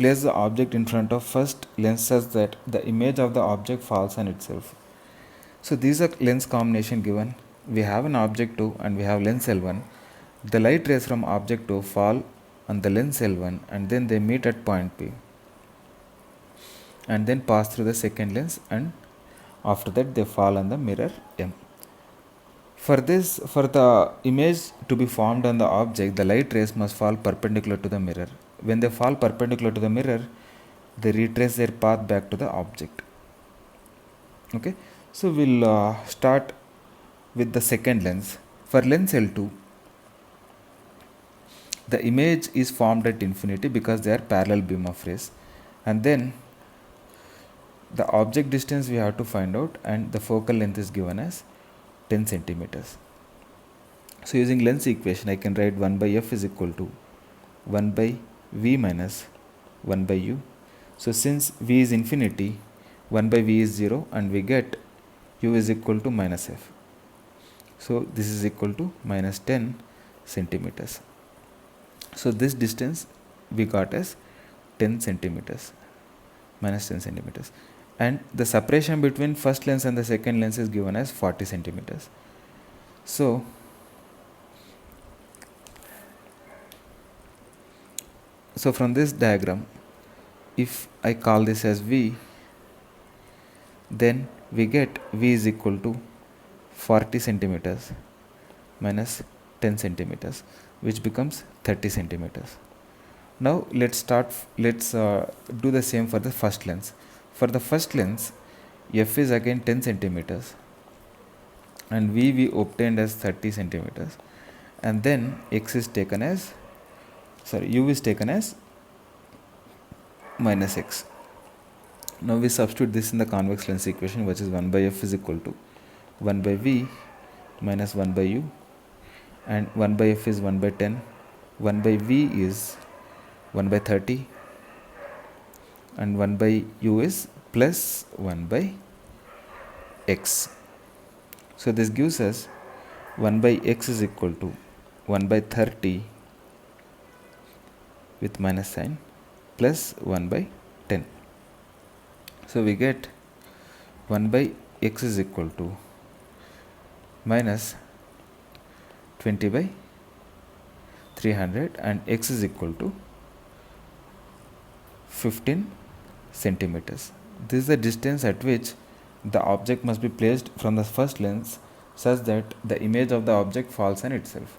place the object in front of first lens such that the image of the object falls on itself. So these are lens combination given. We have an object 2 and we have lens L1. The light rays from object 2 fall on the lens L1 and then they meet at point P and then pass through the second lens, and after that they fall on the mirror M. For the image to be formed on the object, the light rays must fall perpendicular to the mirror. When they fall perpendicular to the mirror, they retrace their path back to the object. Okay, so we'll start with the second lens. For lens L2, the image is formed at infinity because they are parallel beam of rays, and then the object distance we have to find out, and the focal length is given as 10 centimeters. So using lens equation, I can write 1 by f is equal to 1 by v minus 1 by u. So since v is infinity, 1 by v is 0, and we get u is equal to minus f. So this is equal to minus 10 centimeters. So this distance we got as 10 centimeters, minus 10 centimeters. And the separation between first lens and the second lens is given as 40 centimeters. So from this diagram, if I call this as V, then we get V is equal to 40 centimeters minus 10 centimeters, which becomes 30 centimeters. Now let's do the same for the first lens. For the first lens, f is again 10 centimeters and v we obtained as 30 centimeters, and then x is taken as u is taken as minus x. Now we substitute this in the convex lens equation, which is 1 by f is equal to 1 by v minus 1 by u, and 1 by f is 1 by 10, 1 by v is 1 by 30, and 1 by u is plus 1 by x. So this gives us 1 by x is equal to 1 by 30 with minus sign plus 1 by 10. So we get 1 by x is equal to minus 20 by 300, and x is equal to 15 centimeters. This is the distance at which the object must be placed from the first lens such that the image of the object falls on itself.